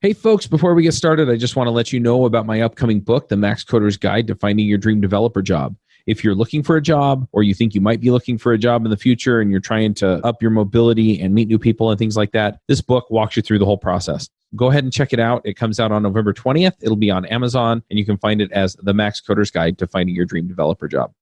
Hey folks, before we get started, I just want to let you know about my upcoming book, The Max Coder's Guide to Finding Your Dream Developer Job. If you're looking for a job or you think you might be looking for a job in the future and you're trying to up your mobility and meet new people and things like that, this book walks you through the whole process. Go ahead and check it out. It comes out on November 20th. It'll be on Amazon, and you can find it as The Max Coder's Guide to Finding Your Dream Developer Job.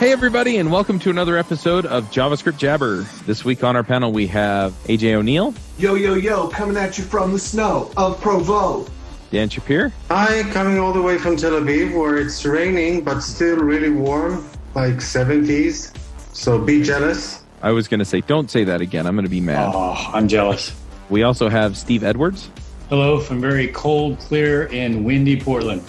Hey everybody, and welcome to another episode of JavaScript Jabber. This week on our panel we have AJ O'Neill. Yo, yo, yo, coming at you from the snow of Provo. Dan Shapir. Hi, coming all the way from Tel Aviv, where it's raining, but still really warm, like 70s. So be jealous. I was going to say, don't say that again. I'm going to be mad. Oh, I'm jealous. We also have Steve Edwards. Hello from very cold, clear, and windy Portland.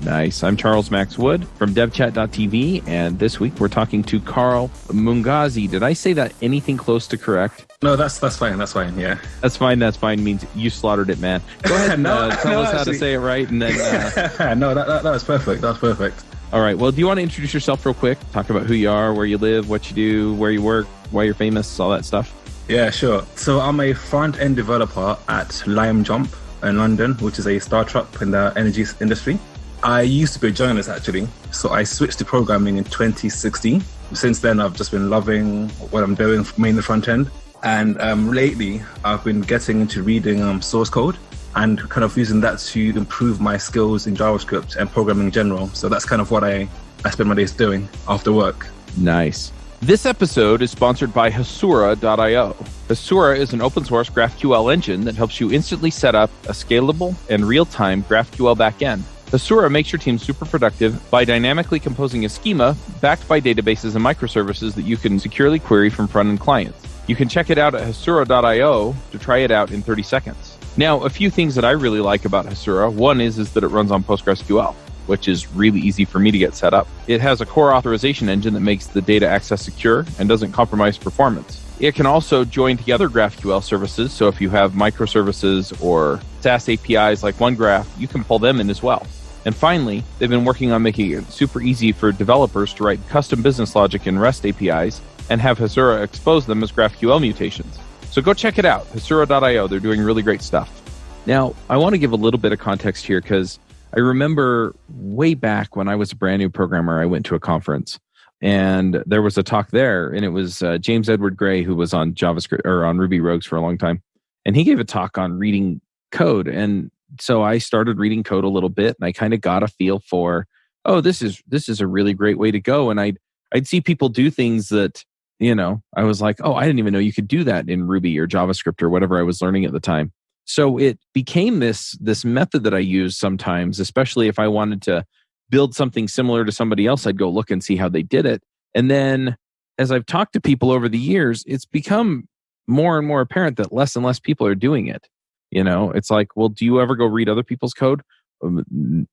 Nice. I'm Charles Max Wood from devchat.tv, and this week we're talking to Carl Mungazi. Did I say that anything close to correct? No, that's fine. That's fine. Yeah, that's fine. Means you slaughtered it, man. Go ahead and tell us how to say it right, and then. No, that was perfect. That was perfect. All right. Well, do you want to introduce yourself real quick? Talk about who you are, where you live, what you do, where you work, why you're famous, all that stuff. Yeah, sure. So I'm a front-end developer at Limejump in London, which is a startup in the energy industry. I used to be a journalist, actually, so I switched to programming in 2016. Since then, I've just been loving what I'm doing, mainly front end. And lately, I've been getting into reading source code and kind of using that to improve my skills in JavaScript and programming in general. So that's kind of what I spend my days doing after work. Nice. This episode is sponsored by Hasura.io. Hasura is an open source GraphQL engine that helps you instantly set up a scalable and real-time GraphQL backend. Hasura makes your team super productive by dynamically composing a schema backed by databases and microservices that you can securely query from front-end clients. You can check it out at Hasura.io to try it out in 30 seconds. Now, a few things that I really like about Hasura. One is that it runs on PostgreSQL, which is really easy for me to get set up. It has a core authorization engine that makes the data access secure and doesn't compromise performance. It can also join together GraphQL services, so if you have microservices or SaaS APIs like OneGraph, you can pull them in as well. And finally, they've been working on making it super easy for developers to write custom business logic in REST APIs and have Hasura expose them as GraphQL mutations. So go check it out, Hasura.io. They're doing really great stuff. Now, I want to give a little bit of context here because I remember way back when I was a brand new programmer, I went to a conference and there was a talk there, and it was James Edward Gray, who was on JavaScript or on Ruby Rogues for a long time. And he gave a talk on reading code. And so I started reading code a little bit, and I kind of got a feel for, oh, this is a really great way to go. And I'd see people do things that, I was like, oh, I didn't even know you could do that in Ruby or JavaScript or whatever I was learning at the time. So it became this method that I use sometimes, especially if I wanted to build something similar to somebody else. I'd go look and see how they did it. And then as I've talked to people over the years, it's become more and more apparent that less and less people are doing it. It's like, well, do you ever go read other people's code?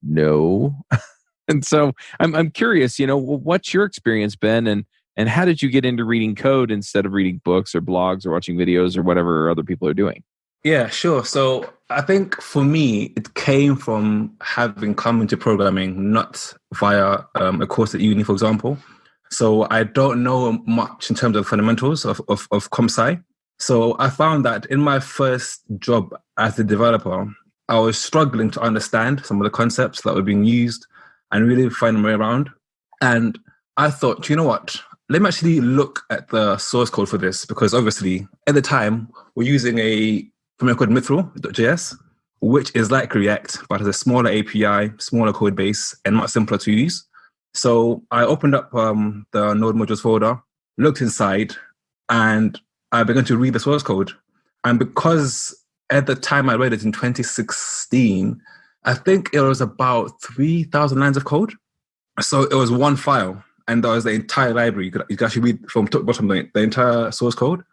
No. And so I'm curious, what's your experience been, and how did you get into reading code instead of reading books or blogs or watching videos or whatever other people are doing? Yeah, sure. So I think for me, it came from having come into programming, not via a course at uni, for example. So I don't know much in terms of fundamentals of comp sci. So I found that in my first job as a developer, I was struggling to understand some of the concepts that were being used and really find my way around. And I thought, you know what? Let me actually look at the source code for this, because obviously at the time we're using a framework called Mithril.js, which is like React, but has a smaller API, smaller code base, and much simpler to use. So I opened up the node modules folder, looked inside, and I began to read the source code. And because at the time I read it in 2016, I think it was about 3,000 lines of code. So it was one file, and that was the entire library. You could actually read from top to bottom the entire source code.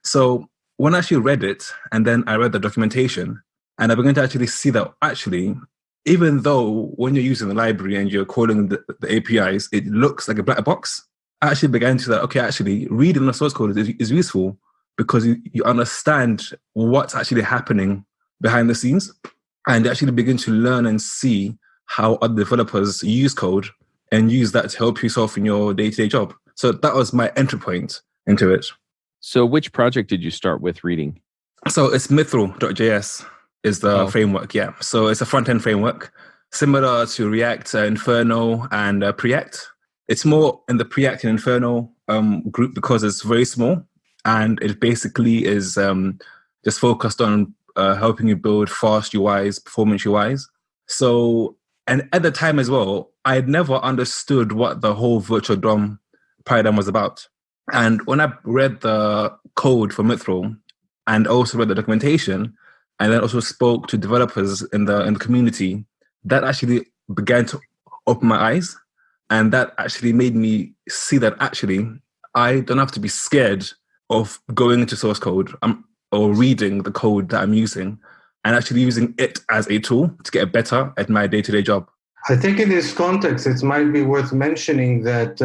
So when I actually read it, and then I read the documentation, and I began to actually see that actually, even though when you're using the library and you're calling the APIs, it looks like a black box, I actually began to say, okay, actually reading the source code is useful because you understand what's actually happening behind the scenes, and you actually begin to learn and see how other developers use code and use that to help you solve in your day-to-day job. So that was my entry point into it. So which project did you start with reading? So it's Mithril.js is the framework, yeah. So it's a front-end framework, similar to React, Inferno, and Preact. It's more in the Preact and Inferno group because it's very small, and it basically is just focused on helping you build fast UIs, performance UIs. So, and at the time as well, I had never understood what the whole virtual DOM paradigm was about. And when I read the code for Mithril and also read the documentation, and then also spoke to developers in the community, that actually began to open my eyes. And that actually made me see that actually I don't have to be scared of going into source code or reading the code that I'm using and actually using it as a tool to get better at my day-to-day job. I think in this context, it might be worth mentioning that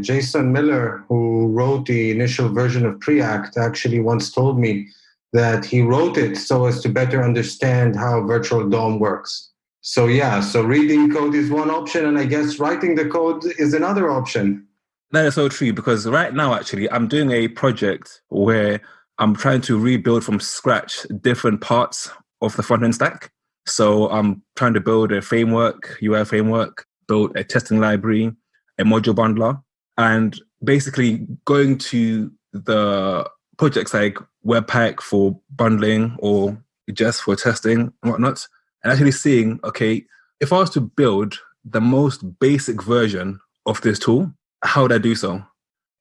Jason Miller, who wrote the initial version of Preact, actually once told me that he wrote it so as to better understand how virtual DOM works. So yeah, so reading code is one option, and I guess writing the code is another option. That is so true, because right now, actually, I'm doing a project where I'm trying to rebuild from scratch different parts of the front-end stack. So I'm trying to build a framework, UI framework, build a testing library, a module bundler, and basically going to the projects like Webpack for bundling or just for testing and whatnot, and actually seeing, okay, if I was to build the most basic version of this tool, how would I do so?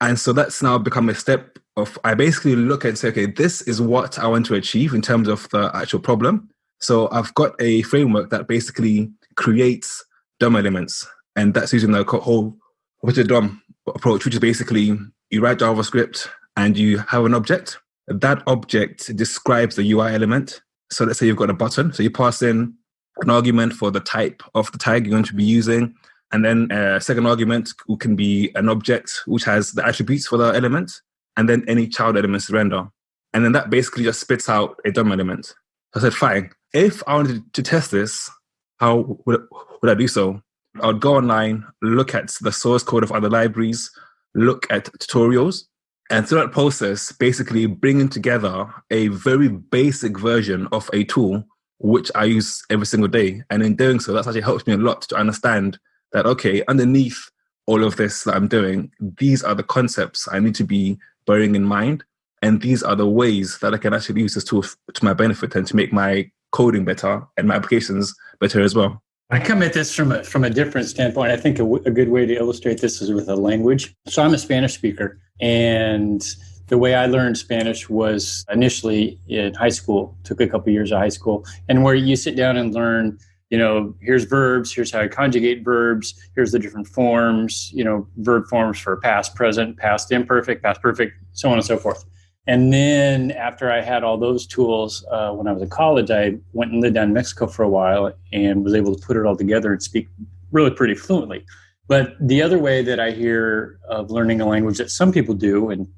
And so that's now become a step of, I basically look and say, okay, this is what I want to achieve in terms of the actual problem. So I've got a framework that basically creates DOM elements, and that's using the whole rigid DOM approach, which is basically you write JavaScript and you have an object. That object describes the UI element. So let's say you've got a button. So you pass in an argument for the type of the tag you're going to be using. And then a second argument can be an object which has the attributes for the element, and then any child elements to render. And then that basically just spits out a DOM element. So I said, fine. If I wanted to test this, how would I do so? I would go online, look at the source code of other libraries, look at tutorials, and through that process, basically bringing together a very basic version of a tool which I use every single day. And in doing so, that's actually helps me a lot to understand that, okay, underneath all of this that I'm doing, these are the concepts I need to be bearing in mind. And these are the ways that I can actually use this tool to my benefit and to make my coding better and my applications better as well. I come at this from a different standpoint. I think a good way to illustrate this is with a language. So I'm a Spanish speaker, and the way I learned Spanish was initially in high school, took a couple years of high school, and where you sit down and learn, here's verbs, here's how to conjugate verbs, here's the different forms, verb forms for past, present, past imperfect, past perfect, so on and so forth. And then after I had all those tools, when I was in college, I went and lived down in Mexico for a while and was able to put it all together and speak really pretty fluently. But the other way that I hear of learning a language that some people do, and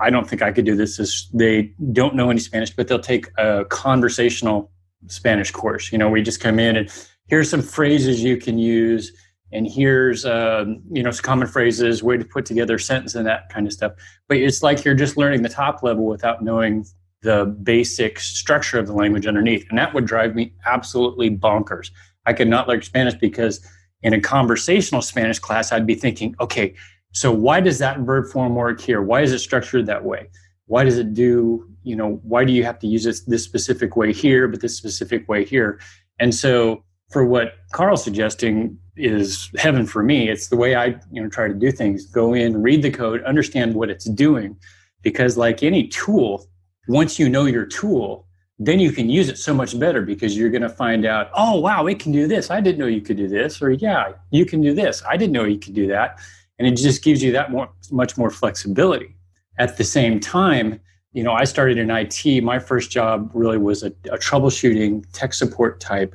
I don't think I could do this, is they don't know any Spanish, but they'll take a conversational Spanish course, where you just come in and here's some phrases you can use, and here's some common phrases, way to put together a sentence and that kind of stuff. But it's like you're just learning the top level without knowing the basic structure of the language underneath. And that would drive me absolutely bonkers. I could not learn Spanish because in a conversational Spanish class, I'd be thinking, okay, so why does that verb form work here? Why is it structured that way? Why does it do, why do you have to use this specific way here, but this specific way here? And so for what Carl's suggesting is heaven for me. It's the way I try to do things. Go in, read the code, understand what it's doing. Because like any tool, once you know your tool, then you can use it so much better because you're going to find out, oh, wow, it can do this. I didn't know you could do this. Or yeah, you can do this. I didn't know you could do that. And it just gives you that much more flexibility. At the same time, I started in IT. My first job really was a troubleshooting tech support type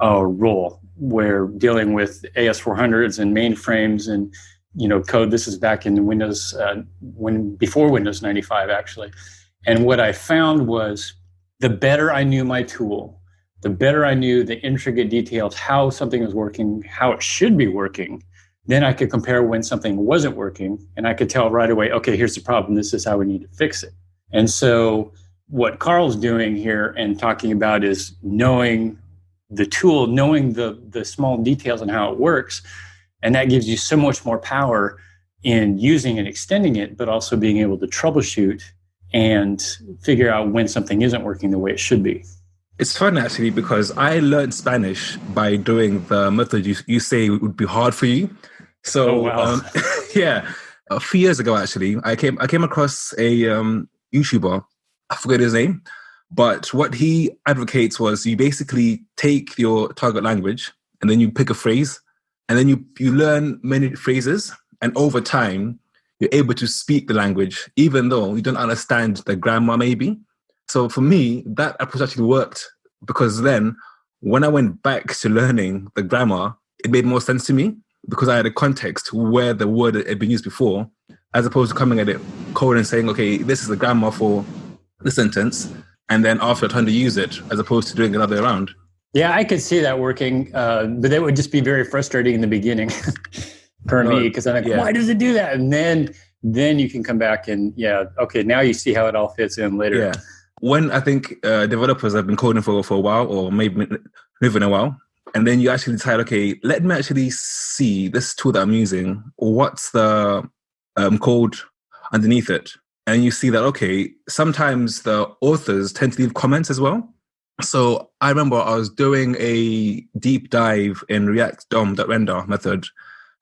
role, where dealing with AS400s and mainframes and code. This is back in Windows, before Windows 95 actually. And what I found was the better I knew my tool, the better I knew the intricate details, how something was working, how it should be working, then I could compare when something wasn't working, and I could tell right away, okay, here's the problem. This is how we need to fix it. And so what Carl's doing here and talking about is knowing the tool, knowing the small details and how it works. And that gives you so much more power in using and extending it, but also being able to troubleshoot and figure out when something isn't working the way it should be. It's fun actually because I learned Spanish by doing the method you say would be hard for you. So yeah, a few years ago actually, I came across a YouTuber. I forget his name, but what he advocates was you basically take your target language and then you pick a phrase, and then you learn many phrases, and over time you're able to speak the language even though you don't understand the grammar maybe. So for me, that approach actually worked because then when I went back to learning the grammar, it made more sense to me because I had a context where the word had been used before, as opposed to coming at it cold and saying, okay, this is the grammar for the sentence, and then after trying to use it, as opposed to doing another round. Yeah, I could see that working, but that would just be very frustrating in the beginning for me, because I'm like, why does it do that? And then you can come back and, okay, now you see how it all fits in later. Yeah. When I think developers have been coding for a while, or maybe living a while, and then you actually decide, okay, let me actually see this tool that I'm using. What's the code underneath it? And you see that, okay, sometimes the authors tend to leave comments as well. So I remember I was doing a deep dive in React DOM.render method,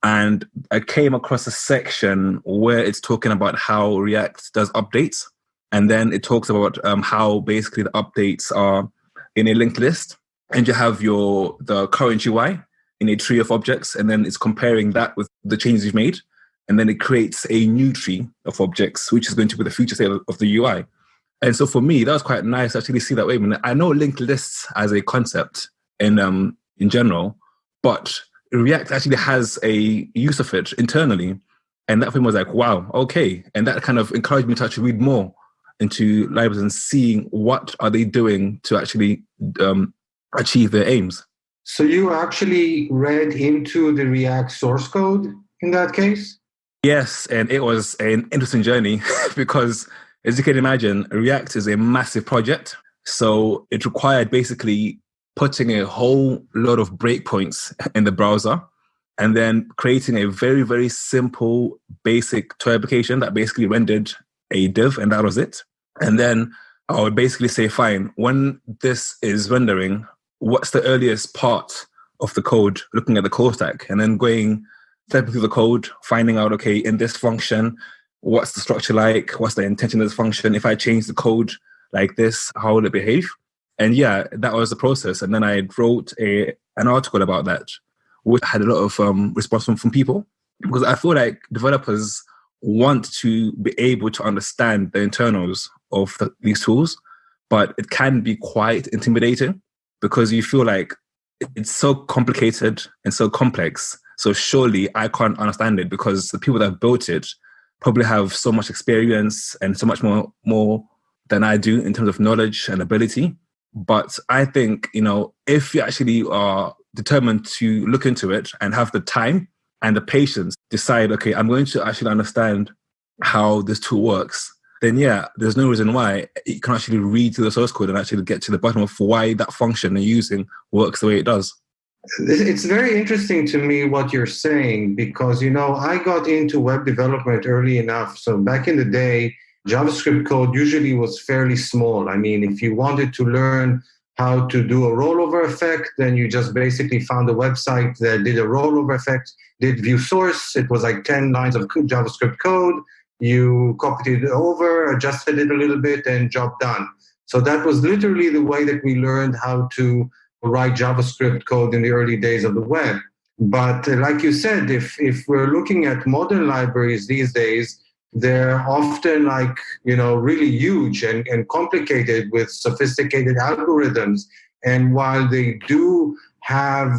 and I came across a section where it's talking about how React does updates. And then it talks about how basically the updates are in a linked list, and you have the current UI in a tree of objects, and then it's comparing that with the changes you've made. And then it creates a new tree of objects, which is going to be the future state of the UI. And so for me, that was quite nice to actually see that. Wait a minute, I know linked lists as a concept in general, but React actually has a use of it internally. And that for me was like, wow, okay. And that kind of encouraged me to actually read more into libraries and seeing what are they doing to actually achieve their aims. So you actually read into the React source code in that case? Yes, and it was an interesting journey because, as you can imagine, React is a massive project. So it required basically putting a whole lot of breakpoints in the browser and then creating a very, very simple, basic toy application that basically rendered a div, and that was it. And then I would basically say, fine, when this is rendering, what's the earliest part of the code, looking at the code stack, and then stepping through the code, finding out, okay, in this function, what's the structure like? What's the intention of this function? If I change the code like this, how will it behave? And yeah, that was the process. And then I wrote an article about that, which had a lot of response from people, because I feel like developers want to be able to understand the internals of these tools, but it can be quite intimidating because you feel like it's so complicated and so complex. So surely I can't understand it because the people that have built it probably have so much experience and so much more than I do in terms of knowledge and ability. But I think, if you actually are determined to look into it and have the time and the patience, decide, okay, I'm going to actually understand how this tool works, then yeah, there's no reason why you can actually read through the source code and actually get to the bottom of why that function you're using works the way it does. It's very interesting to me what you're saying because, I got into web development early enough. So back in the day, JavaScript code usually was fairly small. I mean, if you wanted to learn how to do a rollover effect, then you just basically found a website that did a rollover effect, did view source. It was like 10 lines of JavaScript code. You copied it over, adjusted it a little bit, and job done. So that was literally the way that we learned how to write JavaScript code in the early days of the web. But like you said, if we're looking at modern libraries these days, they're often really huge and complicated with sophisticated algorithms. And while they do have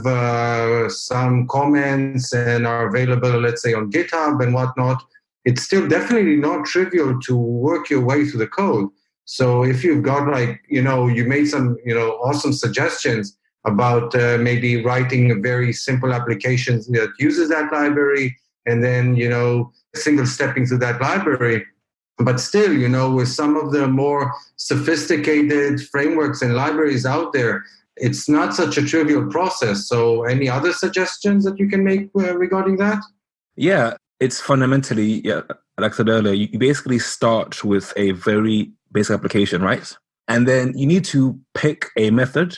some comments and are available, let's say, on GitHub and whatnot, it's still definitely not trivial to work your way through the code. So if you've got you made some, awesome suggestions about maybe writing a very simple application that uses that library and then, single stepping through that library. But still, with some of the more sophisticated frameworks and libraries out there, it's not such a trivial process. So any other suggestions that you can make regarding that? Yeah, it's fundamentally, like I said earlier, you basically start with a very basic application, right? And then you need to pick a method.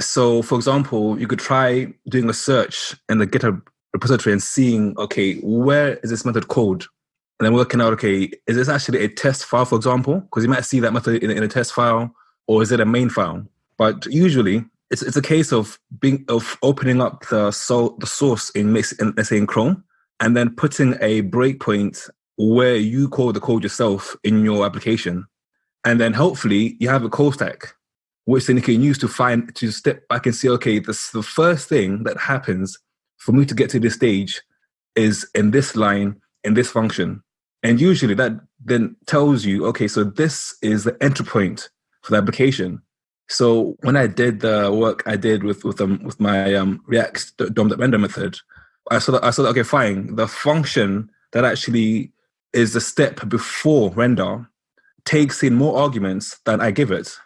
So, for example, you could try doing a search in the GitHub repository and seeing, okay, where is this method called? And then working out, okay, is this actually a test file, for example? Because you might see that method in a test file, or is it a main file? But usually, it's a case of opening up the source in, let's say, in Chrome, and then putting a breakpoint where you call the code yourself in your application. And then hopefully you have a call stack, which then you can use to step back and see, okay, the first thing that happens for me to get to this stage is in this line, in this function. And usually that then tells you, okay, so this is the entry point for the application. So when I did the work I did with my React DOM.render method, I saw that, okay, fine. The function that actually is the step before render takes in more arguments than I give it.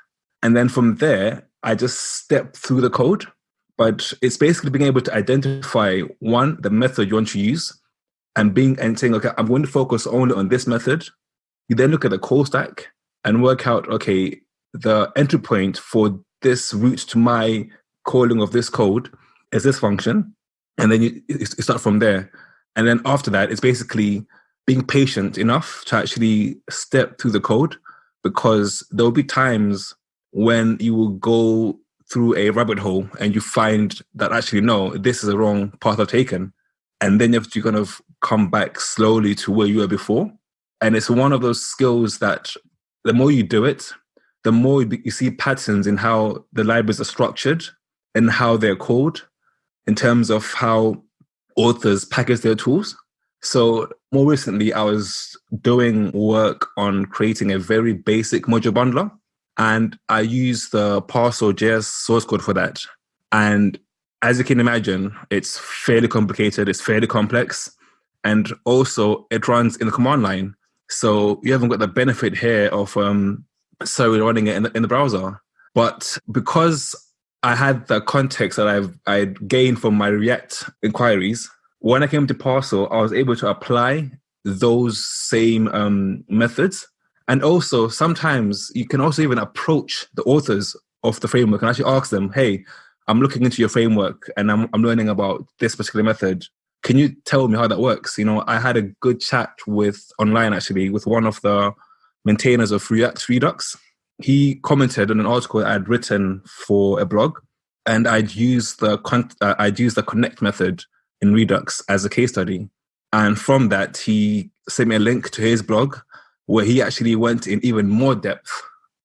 And then from there, I just step through the code. But it's basically being able to identify, one, the method you want to use, and saying, okay, I'm going to focus only on this method. You then look at the call stack and work out, okay, the entry point for this route to my calling of this code is this function. And then you start from there. And then after that, it's basically being patient enough to actually step through the code, because there'll be times when you will go through a rabbit hole and you find that actually, no, this is the wrong path I've taken. And then you have to kind of come back slowly to where you were before. And it's one of those skills that the more you do it, the more you see patterns in how the libraries are structured and how they're called in terms of how authors package their tools. So more recently, I was doing work on creating a very basic module bundler, and I use the Parcel.js source code for that. And as you can imagine, it's fairly complicated, it's fairly complex, and also it runs in the command line. So you haven't got the benefit here of running it in the browser. But because I had the context that I gained from my React inquiries, when I came to Parcel, I was able to apply those same methods. And also, sometimes you can also even approach the authors of the framework and actually ask them, hey, I'm looking into your framework and I'm learning about this particular method. Can you tell me how that works? I had a good chat online with one of the maintainers of React Redux. He commented on an article I'd written for a blog, and I'd used the connect method in Redux as a case study. And from that, he sent me a link to his blog where he actually went in even more depth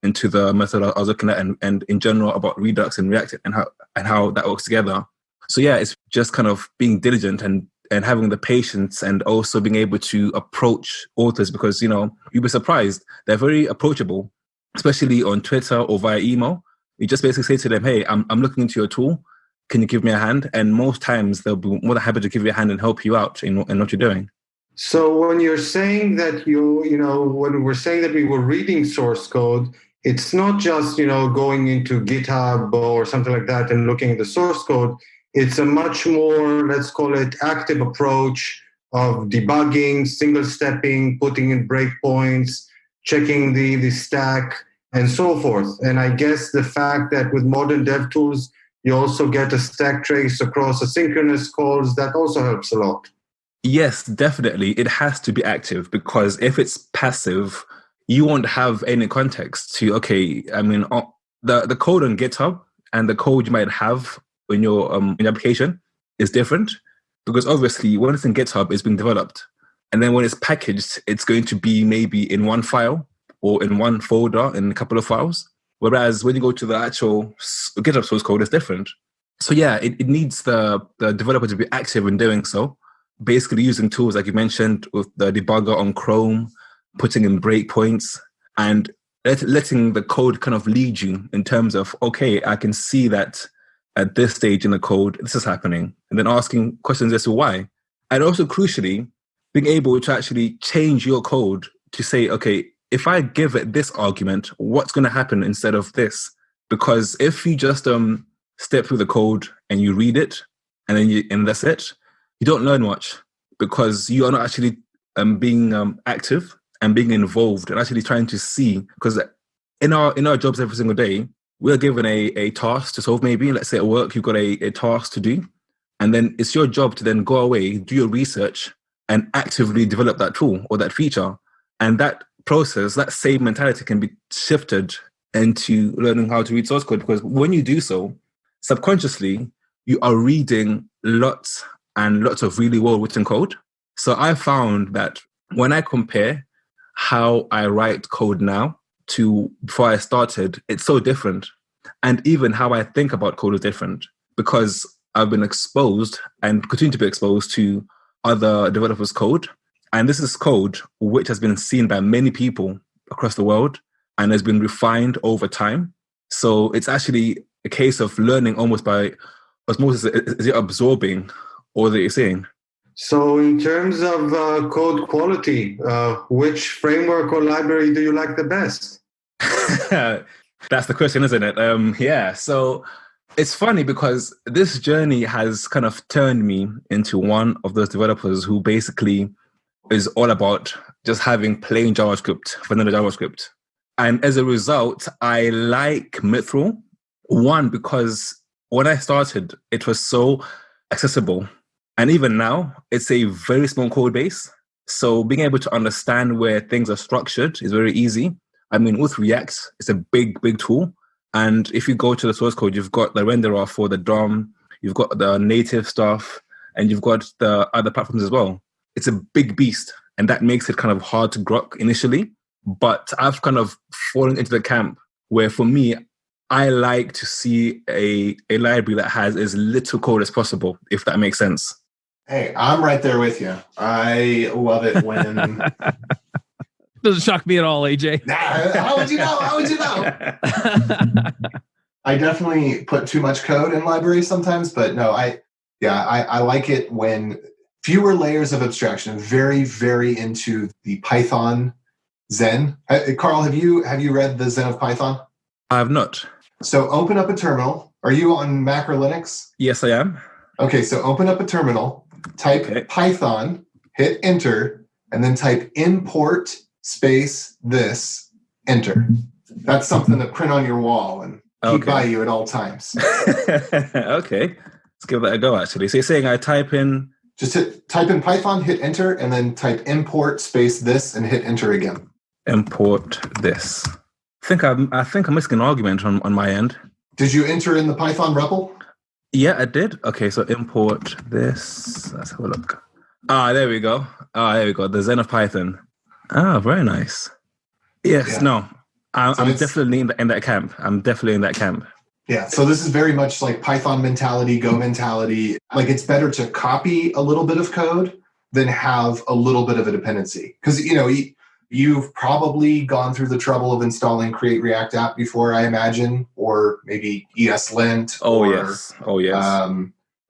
into the method I was looking at and in general about Redux and React and how that works together. So yeah, it's just kind of being diligent and having the patience and also being able to approach authors, because, you'll be surprised. They're very approachable, especially on Twitter or via email. You just basically say to them, hey, I'm looking into your tool. Can you give me a hand? And most times they'll be more than happy to give you a hand and help you out in what you're doing. So when you're saying that when we're saying that we were reading source code, it's not just, going into GitHub or something like that and looking at the source code. It's a much more, let's call it, active approach of debugging, single stepping, putting in breakpoints, checking the stack, and so forth. And I guess the fact that with modern dev tools, you also get a stack trace across asynchronous calls, that also helps a lot. Yes, definitely. It has to be active, because if it's passive, you won't have any context to, okay, I mean, the code on GitHub and the code you might have in your application is different, because obviously when it's in GitHub, it's being developed. And then when it's packaged, it's going to be maybe in one file or in one folder in a couple of files. Whereas when you go to the actual GitHub source code, it's different. So yeah, it needs the developer to be active in doing so. Basically using tools like you mentioned with the debugger on Chrome, putting in breakpoints and letting the code kind of lead you in terms of, okay, I can see that at this stage in the code, this is happening, and then asking questions as to why. And also crucially, being able to actually change your code to say, okay, if I give it this argument, what's going to happen instead of this? Because if you just step through the code and you read it and that's it, you don't learn much, because you are not actually being active and being involved and actually trying to see. Because in our jobs every single day, we're given a task to solve. Maybe let's say at work you've got a task to do, and then it's your job to then go away, do your research, and actively develop that tool or that feature. And that process, that same mentality can be shifted into learning how to read source code, because when you do so, subconsciously, you are reading lots and lots of really well-written code. So I found that when I compare how I write code now to before I started, it's so different. And even how I think about code is different, because I've been exposed and continue to be exposed to other developers' code. And this is code which has been seen by many people across the world and has been refined over time. So it's actually a case of learning almost by osmosis. Is it absorbing all that you're saying? So in terms of code quality, which framework or library do you like the best? That's the question, isn't it? Yeah. So it's funny because this journey has kind of turned me into one of those developers who basically is all about just having plain JavaScript, vanilla JavaScript. And as a result, I like Mithril. One, because when I started, it was so accessible. And even now, it's a very small code base. So being able to understand where things are structured is very easy. I mean, with React, it's a big, big tool. And if you go to the source code, you've got the renderer for the DOM, you've got the native stuff, and you've got the other platforms as well. It's a big beast, and that makes it kind of hard to grok initially. But I've kind of fallen into the camp where, for me, I like to see a library that has as little code as possible, if that makes sense. Hey, I'm right there with you. I love it when... Doesn't shock me at all, AJ. Nah, how would you know? How would you know? I definitely put too much code in libraries sometimes, but no, I like it when fewer layers of abstraction. Very, very into the Python Zen. Carl, have you read the Zen of Python? I have not. So open up a terminal. Are you on Mac or Linux? Yes, I am. Okay, so open up a terminal, type Python, hit enter, and then type import space this, enter. That's something to print on your wall and keep by you at all times. Okay, let's give that a go, actually. So you're saying I type in... Just type in Python, hit enter, and then type import space this and hit enter again. Import this. I think I'm missing an argument on my end. Did you enter in the Python REPL? Yeah, I did. Okay, so import this. Let's have a look. There we go. There we go. The Zen of Python. Very nice. Yes, yeah. No, I'm definitely in that camp. I'm definitely in that camp. Yeah, so this is very much like Python mentality, Go mentality. Like, it's better to copy a little bit of code than have a little bit of a dependency. Because, you've probably gone through the trouble of installing Create React App before, I imagine, or maybe ESLint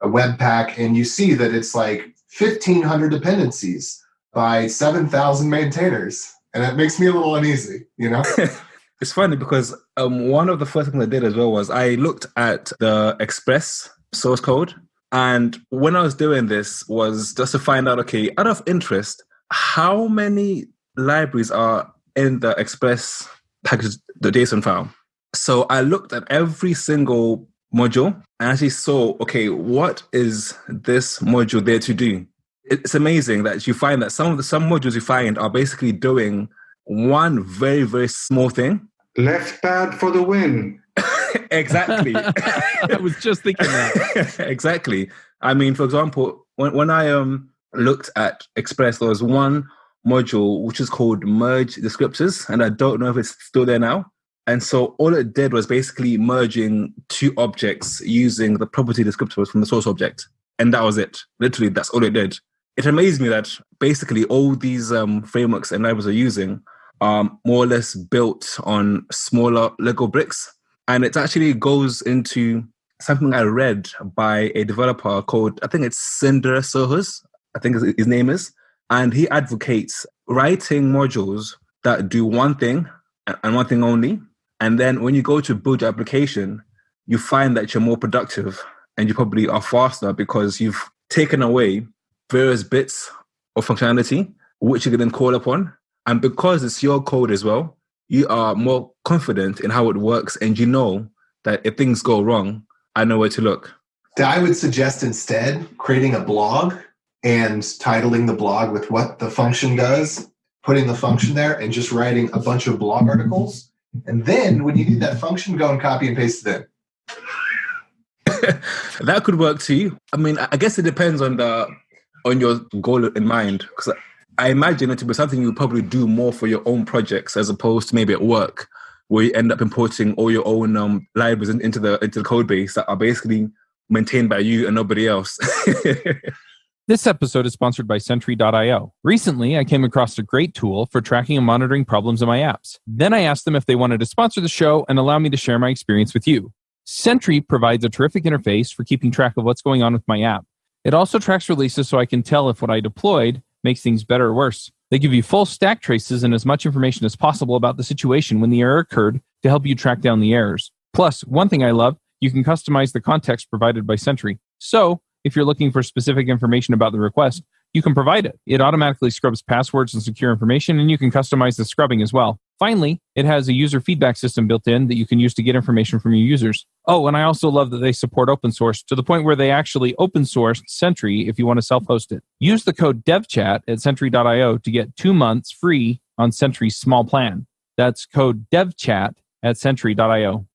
a Webpack, and you see that it's like 1,500 dependencies by 7,000 maintainers. And it makes me a little uneasy, It's funny because one of the first things I did as well was I looked at the Express source code. And when I was doing this was just to find out, okay, out of interest, how many libraries are in the Express package, the JSON file? So I looked at every single module and actually saw, okay, what is this module there to do? It's amazing that you find that some modules you find are basically doing one very, very small thing. Left pad for the win. Exactly. I was just thinking that. Exactly. I mean, for example, when I looked at Express, there was one module which is called merge descriptors, and I don't know if it's still there now. And so all it did was basically merging two objects using the property descriptors from the source object. And that was it. Literally, that's all it did. It amazed me that basically all these frameworks and libraries are using are more or less built on smaller Lego bricks. And it actually goes into something I read by a developer called, I think it's Cinder Sohus, I think his name is. And he advocates writing modules that do one thing and one thing only. And then when you go to build your application, you find that you're more productive and you probably are faster because you've taken away various bits of functionality, which you can then call upon. And because it's your code as well, you are more confident in how it works. And you know that if things go wrong, I know where to look. I would suggest instead creating a blog and titling the blog with what the function does, putting the function there and just writing a bunch of blog articles. And then when you need that function, go and copy and paste it in. That could work too. I mean, I guess it depends on your goal in mind. Because I imagine it to be something you probably do more for your own projects as opposed to maybe at work, where you end up importing all your own libraries into the code base that are basically maintained by you and nobody else. This episode is sponsored by Sentry.io. Recently, I came across a great tool for tracking and monitoring problems in my apps. Then I asked them if they wanted to sponsor the show and allow me to share my experience with you. Sentry provides a terrific interface for keeping track of what's going on with my app. It also tracks releases so I can tell if what I deployed makes things better or worse. They give you full stack traces and as much information as possible about the situation when the error occurred to help you track down the errors. Plus, one thing I love, you can customize the context provided by Sentry. So, if you're looking for specific information about the request, you can provide it. It automatically scrubs passwords and secure information, and you can customize the scrubbing as well. Finally, it has a user feedback system built in that you can use to get information from your users. Oh, and I also love that they support open source to the point where they actually open sourced Sentry if you want to self-host it. Use the code devchat at Sentry.io to get 2 months free on Sentry's small plan. That's code devchat at Sentry.io.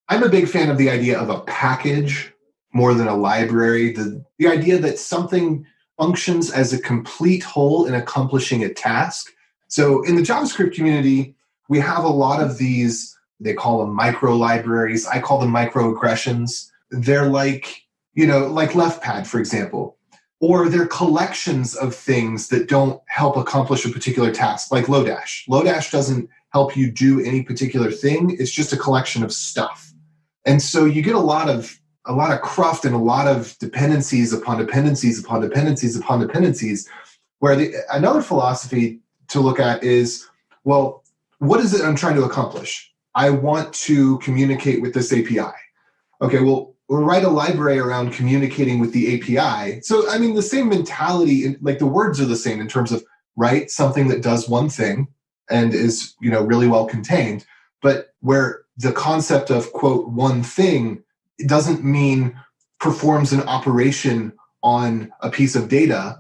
I'm a big fan of the idea of a package more than a library. The idea that something functions as a complete whole in accomplishing a task. So in the JavaScript community, we have a lot of these, they call them micro libraries. I call them microaggressions. They're like LeftPad, for example, or they're collections of things that don't help accomplish a particular task, like Lodash. Lodash doesn't help you do any particular thing. It's just a collection of stuff. And so you get a lot of cruft and a lot of dependencies upon dependencies upon dependencies upon dependencies, where another philosophy to look at is, well, what is it I'm trying to accomplish? I want to communicate with this API. Okay, well, we'll write a library around communicating with the API. So, I mean, the same mentality, like the words are the same in terms of write something that does one thing and is, really well contained, but where the concept of, quote, one thing, it doesn't mean performs an operation on a piece of data,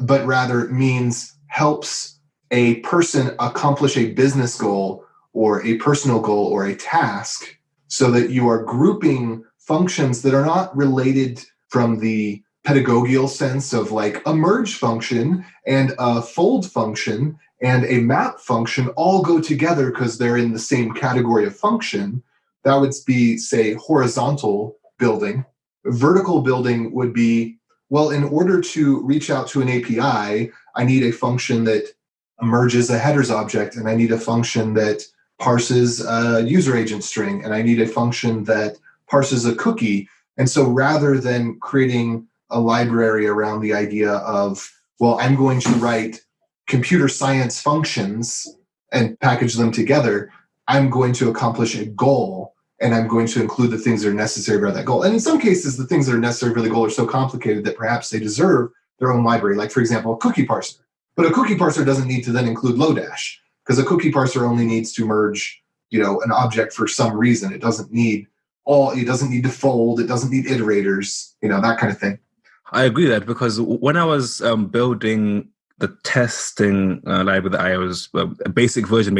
but rather means helps a person accomplish a business goal or a personal goal or a task, so that you are grouping functions that are not related from the pedagogical sense of like a merge function and a fold function and a map function all go together because they're in the same category of function. That would be, say, horizontal building. Vertical building would be, well, in order to reach out to an API, I need a function that merges a headers object, and I need a function that parses a user agent string, and I need a function that parses a cookie. And so rather than creating a library around the idea of, well, I'm going to write computer science functions and package them together, I'm going to accomplish a goal, and I'm going to include the things that are necessary for that goal. And in some cases, the things that are necessary for the goal are so complicated that perhaps they deserve their own library, like, for example, a cookie parser. But a cookie parser doesn't need to then include Lodash, because a cookie parser only needs to merge, an object for some reason. It doesn't need to fold, it doesn't need iterators, that kind of thing. I agree with that, because when I was building the testing library that I was, a basic version,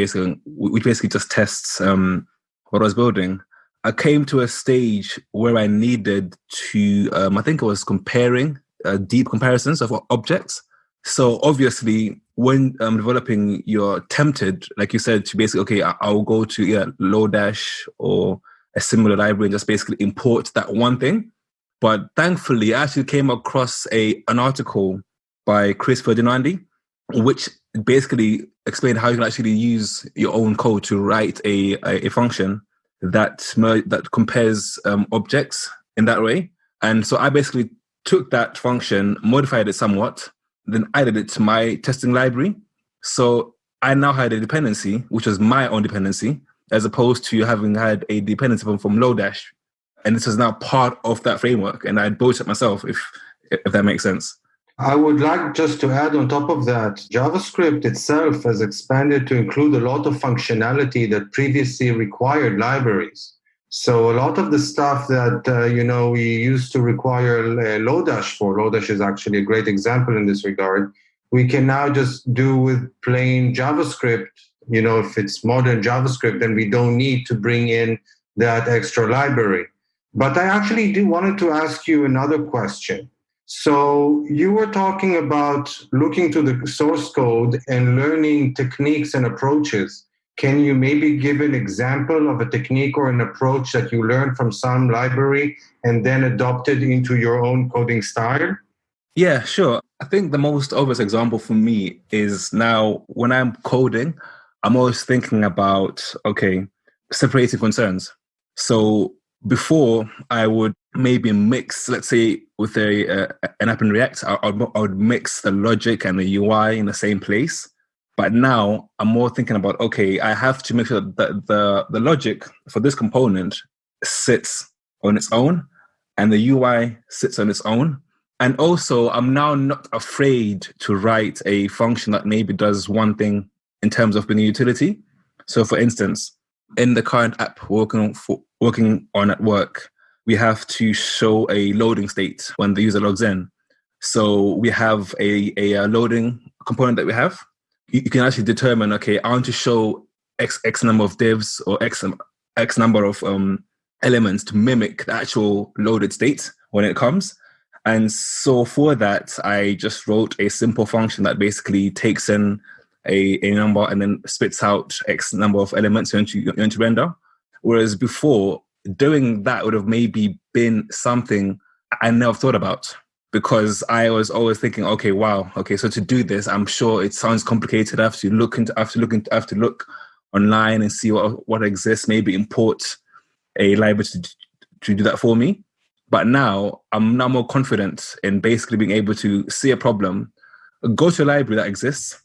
which basically just tests what I was building, I came to a stage where I needed to, I think I was comparing deep comparisons of objects. So obviously, when developing, you're tempted, like you said, to basically, okay, I'll go to Lodash or a similar library and just basically import that one thing. But thankfully, I actually came across an article by Chris Ferdinandi, which basically explained how you can actually use your own code to write a function that compares objects in that way. And so I basically took that function, modified it somewhat, then added it to my testing library. So I now had a dependency, which was my own dependency, as opposed to having had a dependency from Lodash. And this is now part of that framework. And I built it myself, if that makes sense. I would like just to add on top of that, JavaScript itself has expanded to include a lot of functionality that previously required libraries. So a lot of the stuff that, we used to require Lodash for, Lodash is actually a great example in this regard, we can now just do with plain JavaScript. If it's modern JavaScript, then we don't need to bring in that extra library. But I actually wanted to ask you another question. So you were talking about looking to the source code and learning techniques and approaches. Can you maybe give an example of a technique or an approach that you learned from some library and then adopted into your own coding style? Yeah, sure. I think the most obvious example for me is now when I'm coding, I'm always thinking about, separating concerns. So before I would maybe mix, let's say with an app in React, I would mix the logic and the UI in the same place. But now I'm more thinking about, I have to make sure that the logic for this component sits on its own and the UI sits on its own. And also I'm now not afraid to write a function that maybe does one thing in terms of being a utility. So for instance, in the current app working on at work, we have to show a loading state when the user logs in. So we have a loading component that we have. You can actually determine, I want to show X number of divs or X number of elements to mimic the actual loaded state when it comes. And so for that, I just wrote a simple function that basically takes in a number and then spits out X number of elements you're going to render. Whereas before, doing that would have maybe been something I never thought about, because I was always thinking, so to do this, I'm sure it sounds complicated. I have to look online and see what exists, maybe import a library to do that for me. But now I'm now more confident in basically being able to see a problem, go to a library that exists,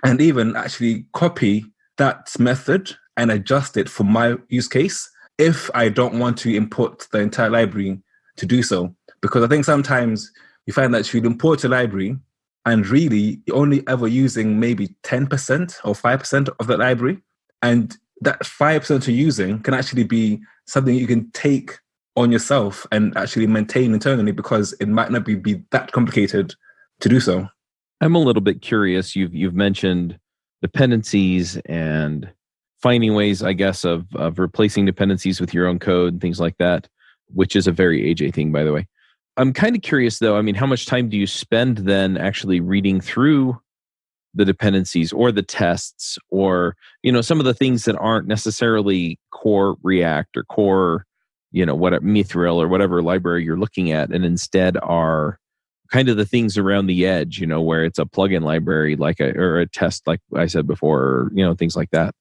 and even actually copy that method and adjust it for my use case if I don't want to import the entire library to do so. Because I think sometimes you find that you import a library and really you're only ever using maybe 10% or 5% of that library. And that 5% you're using can actually be something you can take on yourself and actually maintain internally, because it might not be that complicated to do so. I'm a little bit curious. You've mentioned dependencies and finding ways, I guess, of replacing dependencies with your own code and things like that, which is a very AJ thing, by the way. I'm kind of curious, though. I mean, how much time do you spend then actually reading through the dependencies or the tests or, some of the things that aren't necessarily core React or core, Mithril or whatever library you're looking at, and instead are kind of the things around the edge, where it's a plugin library or a test, like I said before, or, things like that?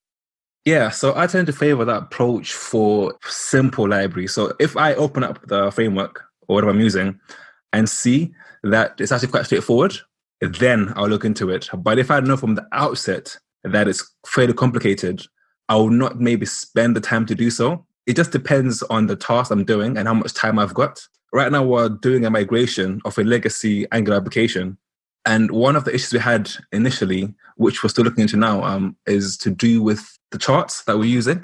Yeah, so I tend to favor that approach for simple libraries. So if I open up the framework or whatever I'm using and see that it's actually quite straightforward, then I'll look into it. But if I know from the outset that it's fairly complicated, I will not maybe spend the time to do so. It just depends on the task I'm doing and how much time I've got. Right now, we're doing a migration of a legacy Angular application. And one of the issues we had initially, which we're still looking into now, is to do with the charts that we're using.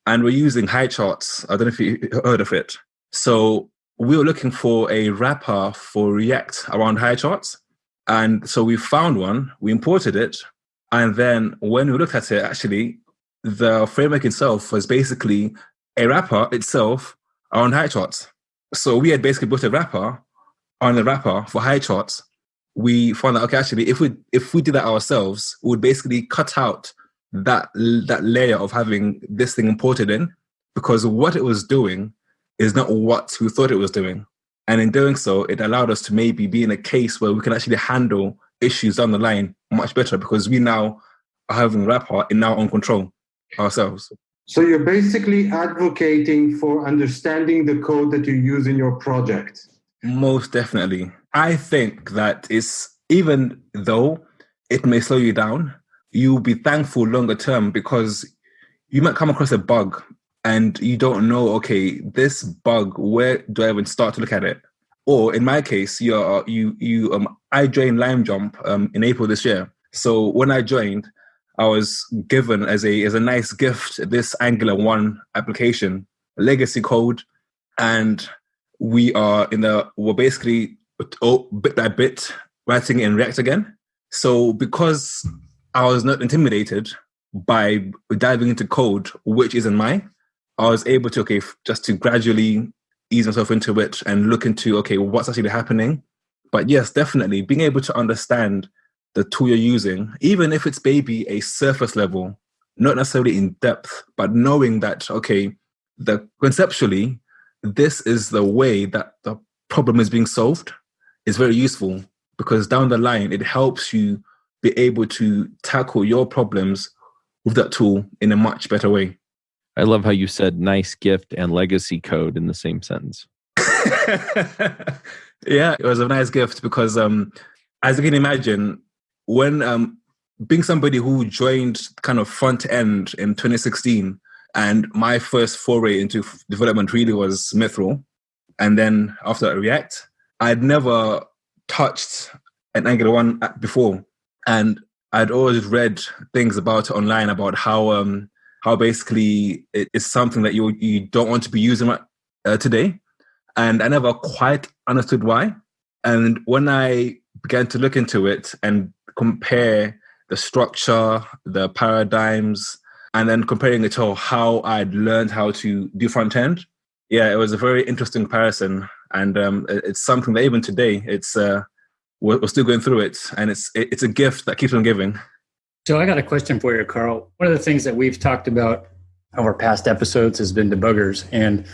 And we're using high charts. I don't know if you heard of it. So we were looking for a wrapper for React around high charts. And so we found one, we imported it. And then when we looked at it, actually, the framework itself was basically a wrapper itself on high charts. So we had basically built a wrapper on the wrapper for high charts. We found that, actually, if we did that ourselves, we would basically cut out that layer of having this thing imported in, because what it was doing is not what we thought it was doing. And in doing so, it allowed us to maybe be in a case where we can actually handle issues down the line much better, because we now are having wrapper in our own control ourselves. So you're basically advocating for understanding the code that you use in your project. Most definitely. I think that it's, even though it may slow you down, you'll be thankful longer term, because you might come across a bug and you don't know, okay, this bug, where do I even start to look at it? Or in my case, I joined Limejump in April this year. So when I joined, I was given as a nice gift this Angular 1 application, legacy code, and we're basically bit by bit writing in React again. So because I was not intimidated by diving into code which isn't mine, I was able to, just to gradually ease myself into it and look into, what's actually happening. But yes, definitely being able to understand the tool you're using, even if it's maybe a surface level, not necessarily in depth, but knowing that, conceptually, this is the way that the problem is being solved, is very useful, because down the line, it helps you be able to tackle your problems with that tool in a much better way. I love how you said nice gift and legacy code in the same sentence. Yeah, it was a nice gift because, as you can imagine, when being somebody who joined kind of front end in 2016, and my first foray into development really was Mithril, and then after that React, I'd never touched an Angular 1 app before, and I'd always read things about it online about how basically it's something that you don't want to be using today. And I never quite understood why. And when I began to look into it and compare the structure, the paradigms, and then comparing it to how I'd learned how to do front end, yeah, it was a very interesting comparison. And it's something that even today, we're still going through it. And it's a gift that keeps on giving. So I got a question for you, Carl. One of the things that we've talked about over past episodes has been debuggers. And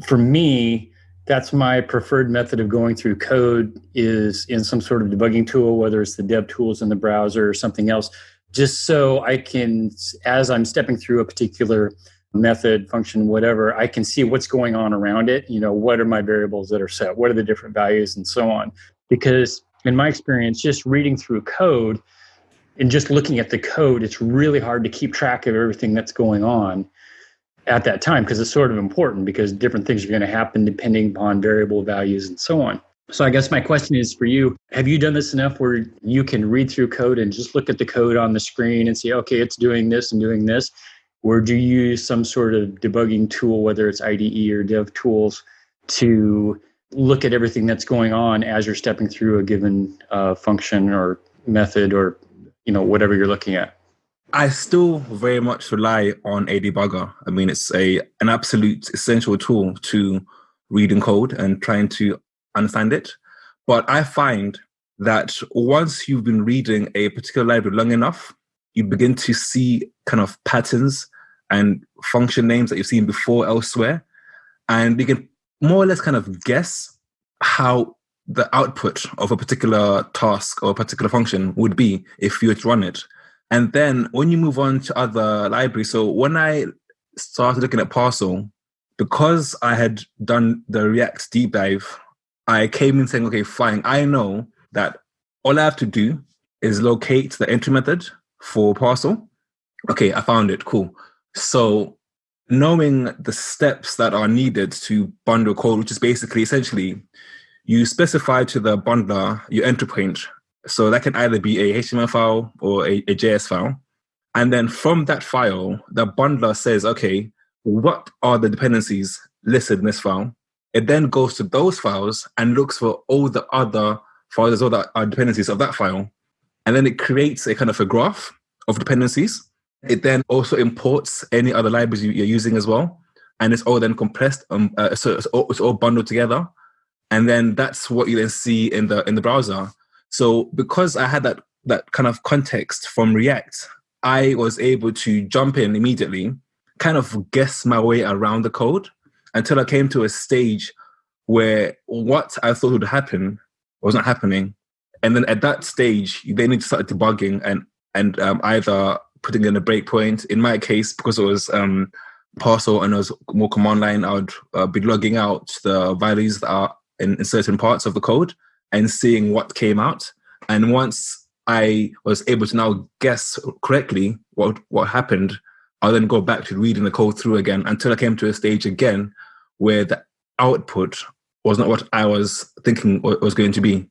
for me, that's my preferred method of going through code, is in some sort of debugging tool, whether it's the dev tools in the browser or something else, just so I can, as I'm stepping through a particular method, function, whatever, I can see what's going on around it. What are my variables that are set? What are the different values and so on? Because in my experience, just reading through code and just looking at the code, it's really hard to keep track of everything that's going on at that time, because it's sort of important, because different things are going to happen depending upon variable values and so on. So I guess my question is for you, have you done this enough where you can read through code and just look at the code on the screen and say, okay, it's doing this and doing this? Or do you use some sort of debugging tool, whether it's IDE or dev tools, to look at everything that's going on as you're stepping through a given function or method or whatever you're looking at? I still very much rely on a debugger. I mean, it's an absolute essential tool to reading code and trying to understand it. But I find that once you've been reading a particular library long enough, you begin to see kind of patterns and function names that you've seen before elsewhere. And you can more or less kind of guess how the output of a particular task or a particular function would be if you were to run it. And then when you move on to other libraries, so when I started looking at Parcel, because I had done the React deep dive, I came in saying, okay, fine, I know that all I have to do is locate the entry method for Parcel. Okay, I found it, cool. So knowing the steps that are needed to bundle code, which is basically essentially you specify to the bundler your entry point. So that can either be a HTML file or a JS file. And then from that file, the bundler says, okay, what are the dependencies listed in this file? It then goes to those files and looks for all the other files, all the dependencies of that file. And then it creates a kind of a graph of dependencies. It then also imports any other libraries you're using as well. And it's all then compressed. So it's all bundled together. And then that's what you then see in the browser. So because I had that kind of context from React, I was able to jump in immediately, kind of guess my way around the code until I came to a stage where what I thought would happen wasn't happening. And then at that stage, they need to start debugging and either putting in a breakpoint. In my case, because it was parcel and it was more command line, I would be logging out the values that are in certain parts of the code and seeing what came out. And once I was able to now guess correctly what happened, I'll then go back to reading the code through again until I came to a stage again where the output was not what I was thinking it was going to be.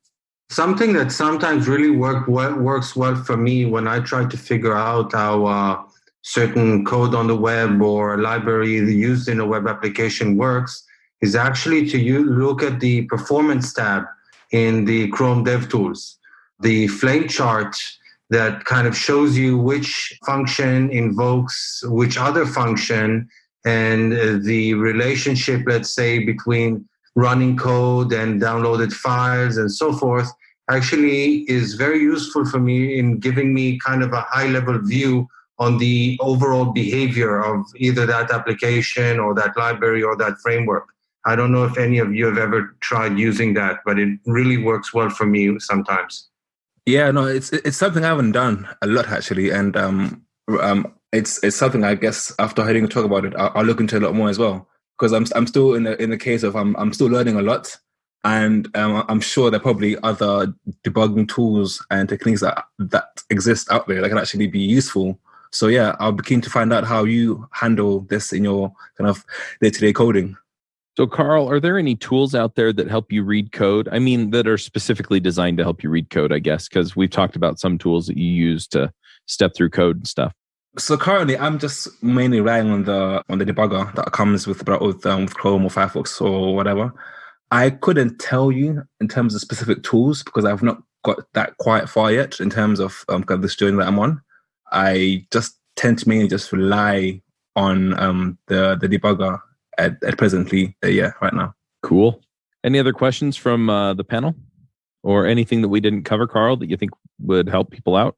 Something that sometimes really works well for me when I try to figure out how certain code on the web or a library used in a web application works is actually to look at the performance tab in the Chrome DevTools. The flame chart that kind of shows you which function invokes which other function, and the relationship, let's say, between running code and downloaded files and so forth, actually is very useful for me in giving me kind of a high-level view on the overall behavior of either that application or that library or that framework. I don't know if any of you have ever tried using that, but it really works well for me sometimes. Yeah, no, it's something I haven't done a lot actually, and it's something I guess after hearing you talk about it, I'll look into a lot more as well, because I'm still in the case of I'm still learning a lot, and I'm sure there are probably other debugging tools and techniques that exist out there that can actually be useful. So yeah, I'll be keen to find out how you handle this in your kind of day-to-day coding. So, Carl, are there any tools out there that help you read code? I mean, that are specifically designed to help you read code, I guess, because we've talked about some tools that you use to step through code and stuff. So currently, I'm just mainly relying on the debugger that comes with Chrome or Firefox or whatever. I couldn't tell you in terms of specific tools because I've not got that quite far yet in terms of kind of this journey that I'm on. I just tend to mainly just rely on the debugger at presently, right now. Cool. Any other questions from the panel? Or anything that we didn't cover, Carl, that you think would help people out?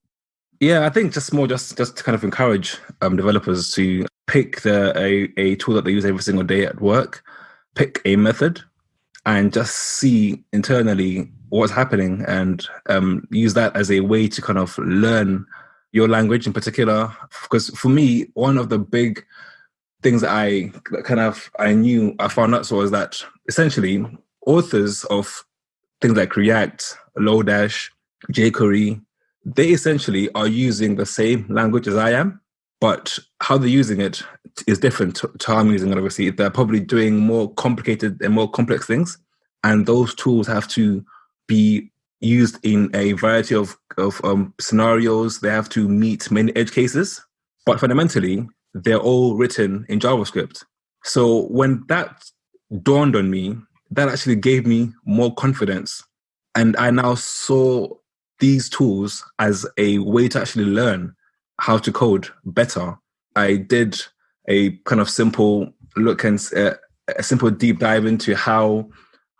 Yeah, I think just to kind of encourage developers to pick a tool that they use every single day at work, pick a method, and just see internally what's happening and use that as a way to kind of learn your language in particular. Because for me, one of the big things that I found out was that essentially authors of things like React, Lodash, jQuery, they essentially are using the same language as I am, but how they're using it is different to how I'm using it, obviously. They're probably doing more complicated and more complex things, and those tools have to be used in a variety of scenarios. They have to meet many edge cases, but fundamentally, they're all written in JavaScript. So when that dawned on me, that actually gave me more confidence. And I now saw these tools as a way to actually learn how to code better. I did a kind of simple look and a simple deep dive into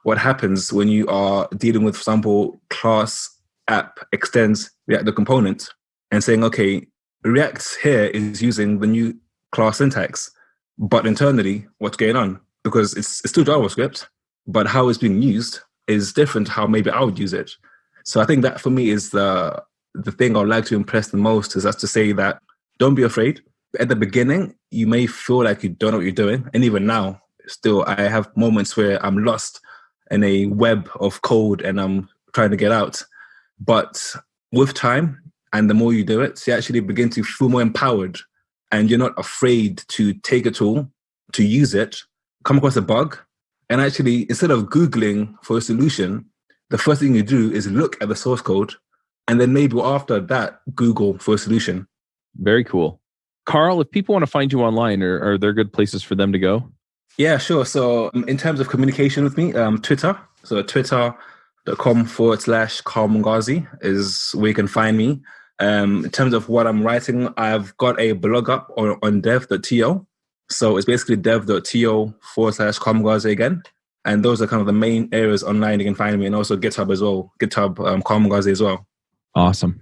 what happens when you are dealing with, for example, class app extends React the component and saying, okay, React here is using the new class syntax, but internally, what's going on? Because it's still JavaScript, but how it's being used is different how maybe I would use it. So I think that for me is the thing I'd like to impress the most, is that's to say that don't be afraid. At the beginning, you may feel like you don't know what you're doing. And even now, still, I have moments where I'm lost in a web of code and I'm trying to get out. But with time, and the more you do it, you actually begin to feel more empowered, and you're not afraid to take a tool, to use it, come across a bug, and actually, instead of Googling for a solution, the first thing you do is look at the source code, and then maybe after that, Google for a solution. Very cool. Carl, if people want to find you online, are there good places for them to go? Yeah, sure. So in terms of communication with me, Twitter. So twitter.com/Carl Mungazi is where you can find me. In terms of what I'm writing, I've got a blog up on dev.to. So it's basically dev.to/Carl Mungazi again. And those are kind of the main areas online you can find me, and also GitHub as well. GitHub, Carl Mungazi as well. Awesome.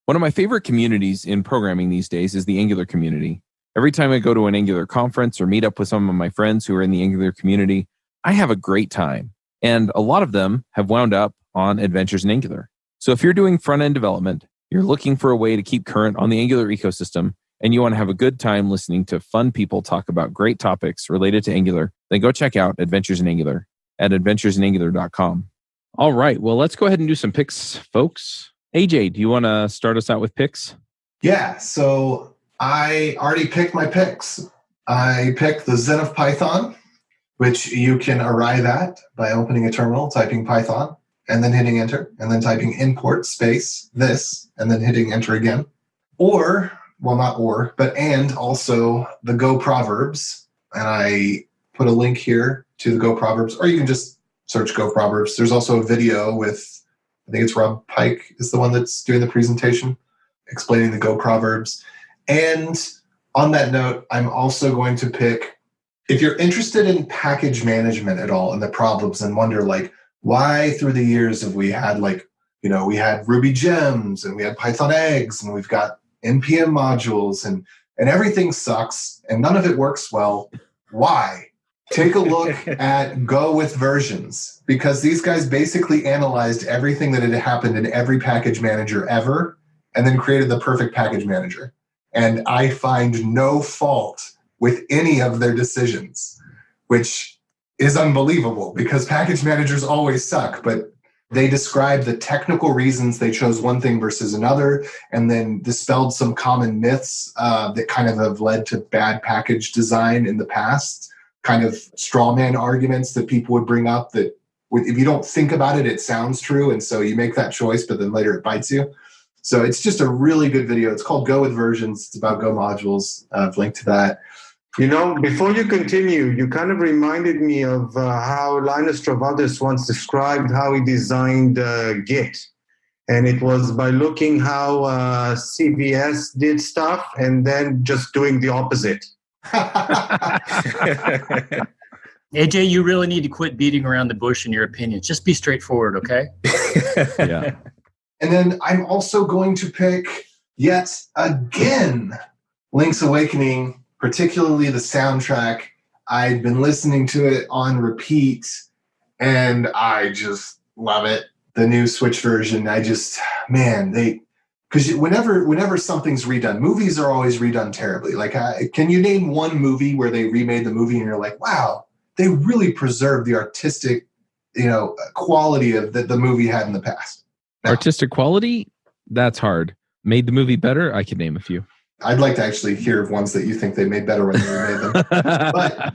One of my favorite communities in programming these days is the Angular community. Every time I go to an Angular conference or meet up with some of my friends who are in the Angular community, I have a great time. And a lot of them have wound up on adventures in Angular. So if you're doing front-end development You're looking for a way to keep current on the Angular ecosystem, and you want to have a good time listening to fun people talk about great topics related to Angular, then go check out Adventures in Angular at adventuresinangular.com. All right, well, let's go ahead and do some picks, folks. AJ, do you want to start us out with picks? Yeah, so I already picked my picks. I picked the Zen of Python, which you can arrive at by opening a terminal, typing Python, and then hitting enter, and then typing import space this, and then hitting enter again. Or, well, not or, but and also the Go Proverbs. And I put a link here to the Go Proverbs, or you can just search Go Proverbs. There's also a video with, I think it's Rob Pike is the one that's doing the presentation, explaining the Go Proverbs. And on that note, I'm also going to pick, if you're interested in package management at all and the problems and wonder, like, why through the years have we had, like, you know, we had Ruby gems and we had Python eggs and we've got NPM modules and everything sucks and none of it works well. Why? Take a look at Go with versions, because these guys basically analyzed everything that had happened in every package manager ever and then created the perfect package manager. And I find no fault with any of their decisions, which is unbelievable because package managers always suck, but they described the technical reasons they chose one thing versus another, and then dispelled some common myths that kind of have led to bad package design in the past, kind of straw man arguments that people would bring up that if you don't think about it, it sounds true. And so you make that choice, but then later it bites you. So it's just a really good video. It's called Go with Versions. It's about Go modules. I've linked to that. You know, before you continue, you kind of reminded me of how Linus Torvalds once described how he designed Git. And it was by looking how CVS did stuff and then just doing the opposite. AJ, you really need to quit beating around the bush in your opinions. Just be straightforward, okay? Yeah. And then I'm also going to pick, yet again, Link's Awakening, particularly the soundtrack. I'd been listening to it on repeat, and I just love it. The new Switch version, because whenever something's redone, movies are always redone terribly. Like, can you name one movie where they remade the movie and you're like, wow, they really preserved the artistic, quality of that the movie had in the past? No. Artistic quality? That's hard. Made the movie better? I could name a few. I'd like to actually hear of ones that you think they made better when they remade them.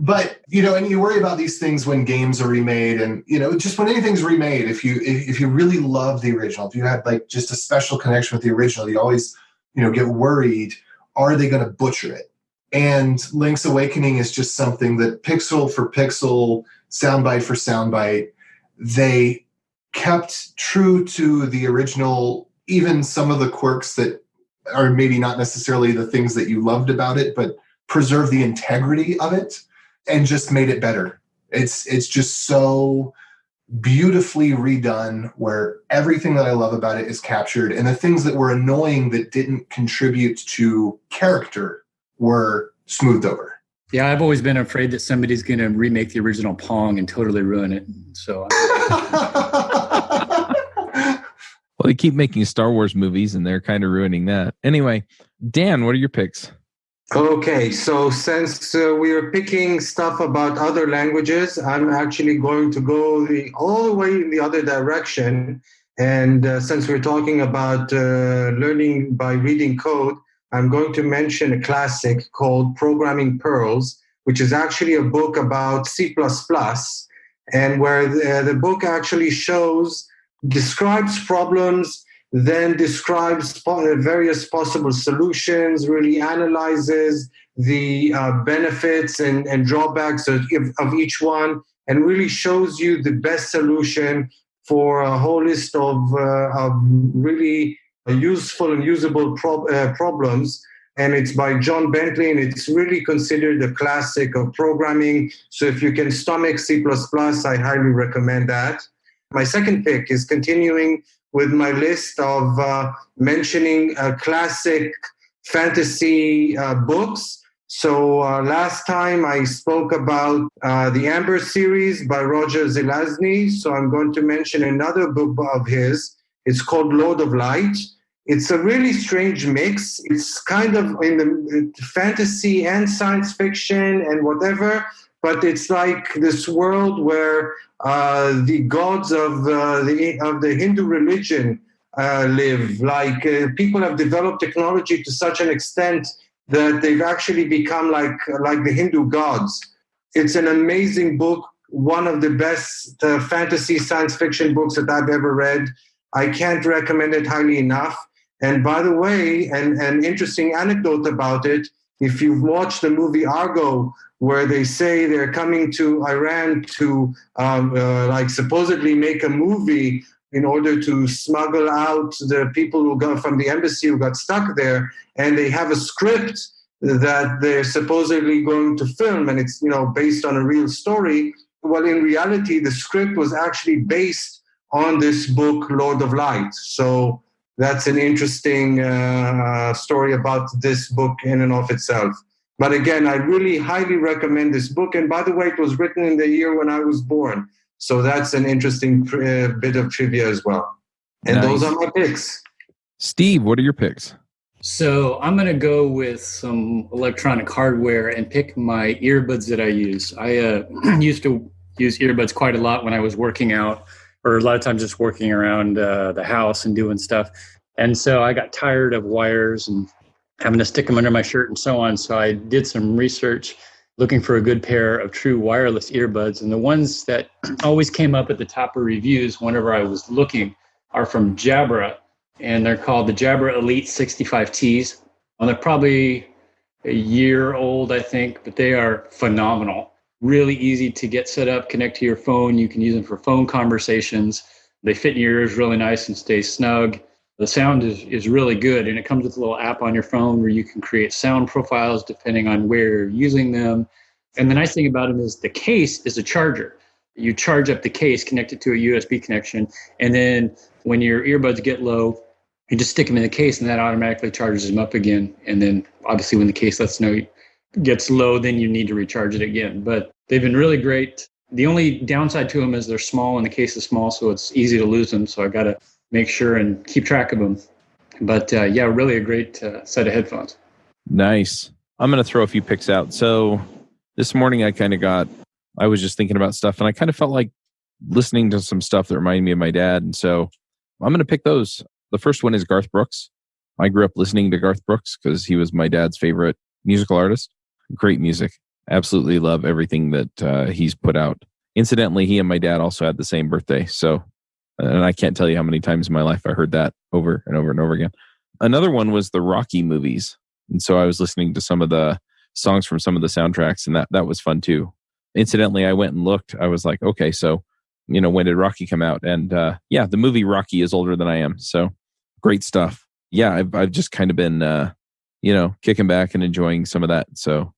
but and you worry about these things when games are remade, and just when anything's remade. If you really love the original, if you had like just a special connection with the original, you always get worried: are they going to butcher it? And Link's Awakening is just something that pixel for pixel, soundbite for soundbite, they kept true to the original. Even some of the quirks that are maybe not necessarily the things that you loved about it, but preserve the integrity of it and just made it better. It's just so beautifully redone, where everything that I love about it is captured, and the things that were annoying that didn't contribute to character were smoothed over. Yeah, I've always been afraid that somebody's going to remake the original Pong and totally ruin it. So Well, they keep making Star Wars movies, and they're kind of ruining that. Anyway, Dan, what are your picks? Okay, so since we are picking stuff about other languages, I'm actually going to go all the way in the other direction. And since we're talking about learning by reading code, I'm going to mention a classic called Programming Pearls, which is actually a book about C++, and where the book actually describes problems, then describes various possible solutions, really analyzes the benefits and drawbacks of each one, and really shows you the best solution for a whole list of really useful and usable problems. And it's by John Bentley, and it's really considered a classic of programming. So if you can stomach C++, I highly recommend that. My second pick is continuing with my list of mentioning classic fantasy books. So last time I spoke about the Amber series by Roger Zelazny. So I'm going to mention another book of his. It's called Lord of Light. It's a really strange mix. It's kind of in the fantasy and science fiction and whatever, but it's like this world where the gods of the Hindu religion live. Like people have developed technology to such an extent that they've actually become like the Hindu gods. It's an amazing book, one of the best fantasy science fiction books that I've ever read. I can't recommend it highly enough. And by the way, an interesting anecdote about it, if you've watched the movie Argo, where they say they're coming to Iran to like supposedly make a movie in order to smuggle out the people who got from the embassy who got stuck there, and they have a script that they're supposedly going to film, and it's based on a real story. Well, in reality, the script was actually based on this book, Lord of Light. So that's an interesting story about this book in and of itself. But again, I really highly recommend this book. And by the way, it was written in the year when I was born. So that's an interesting bit of trivia as well. And Nice. Those are my picks. Steve, what are your picks? So I'm going to go with some electronic hardware and pick my earbuds that I use. I used to use earbuds quite a lot when I was working out, or a lot of times just working around the house and doing stuff. And so I got tired of wires and having to stick them under my shirt and so on. So I did some research looking for a good pair of true wireless earbuds. And the ones that always came up at the top of reviews whenever I was looking are from Jabra. And they're called the Jabra Elite 65Ts. Well, they're probably a year old, I think, but they are phenomenal. Really easy to get set up, connect to your phone. You can use them for phone conversations. They fit in your ears really nice and stay snug. The sound is really good, and it comes with a little app on your phone where you can create sound profiles depending on where you're using them. And the nice thing about them is the case is a charger. You charge up the case, connect it to a USB connection, and then when your earbuds get low, you just stick them in the case, and that automatically charges them up again. And then obviously when the case gets low, then you need to recharge it again. But they've been really great. The only downside to them is they're small, and the case is small, so it's easy to lose them. So I got to make sure and keep track of them. But yeah, really a great set of headphones. Nice. I'm going to throw a few picks out. So this morning I was just thinking about stuff, and I kind of felt like listening to some stuff that reminded me of my dad. And so I'm going to pick those. The first one is Garth Brooks. I grew up listening to Garth Brooks because he was my dad's favorite musical artist. Great music. Absolutely love everything that he's put out. Incidentally, he and my dad also had the same birthday. So, and I can't tell you how many times in my life I heard that over and over and over again. Another one was the Rocky movies. And so I was listening to some of the songs from some of the soundtracks, and that was fun too. Incidentally, I went and looked. I was like, okay, so, when did Rocky come out? And yeah, the movie Rocky is older than I am. So great stuff. Yeah, I've just kind of been, kicking back and enjoying some of that. So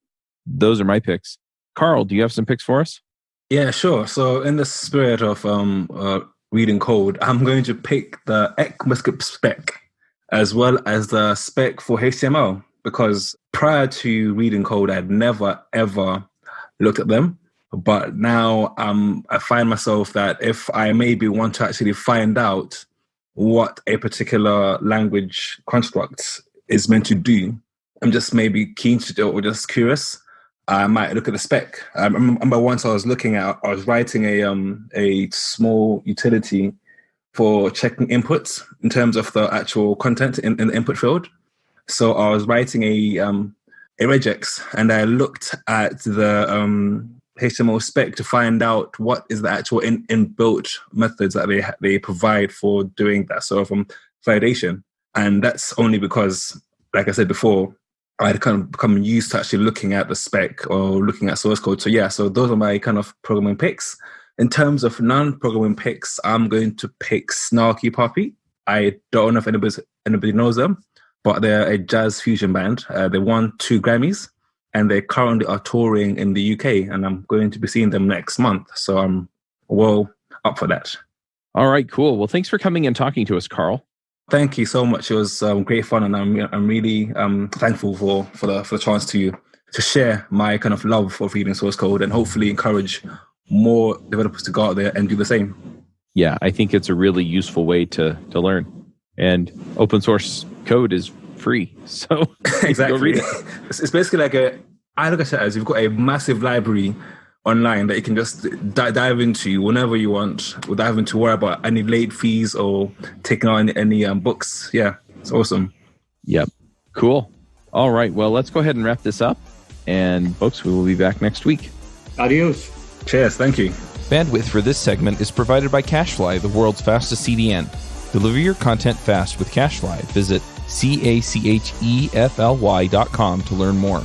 those are my picks. Carl, do you have some picks for us? Yeah, sure. So in the spirit of reading code, I'm going to pick the ECMAScript spec as well as the spec for HTML, because prior to reading code, I'd never, ever looked at them. But now I find myself that if I maybe want to actually find out what a particular language construct is meant to do, I'm just maybe keen to do it or just curious. I might look at the spec. I remember once I was writing a small utility for checking inputs in terms of the actual content in the input field. So I was writing a regex, and I looked at the HTML spec to find out what is the actual inbuilt methods that they provide for doing that sort of validation. And that's only because, like I said before, I had kind of become used to actually looking at the spec or looking at source code. So yeah, so those are my kind of programming picks. In terms of non-programming picks, I'm going to pick Snarky Puppy. I don't know if anybody knows them, but they're a jazz fusion band. They won 2 Grammys, and they currently are touring in the UK, and I'm going to be seeing them next month. So I'm well up for that. All right, cool. Well, thanks for coming and talking to us, Carl. Thank you so much. It was great fun, and I'm really thankful for the chance to share my kind of love of reading source code and hopefully encourage more developers to go out there and do the same. Yeah, I think it's a really useful way to learn. And open source code is free. So Exactly. go read it. It's basically like I look at it as you've got a massive library online that you can just dive into whenever you want without having to worry about any late fees or taking on any books. Yeah, it's awesome. Yep. Cool. All right. Well, let's go ahead and wrap this up. And folks, we will be back next week. Adios. Cheers. Thank you. Bandwidth for this segment is provided by CacheFly, the world's fastest CDN. Deliver your content fast with CacheFly. Visit CACHEFLY.com to learn more.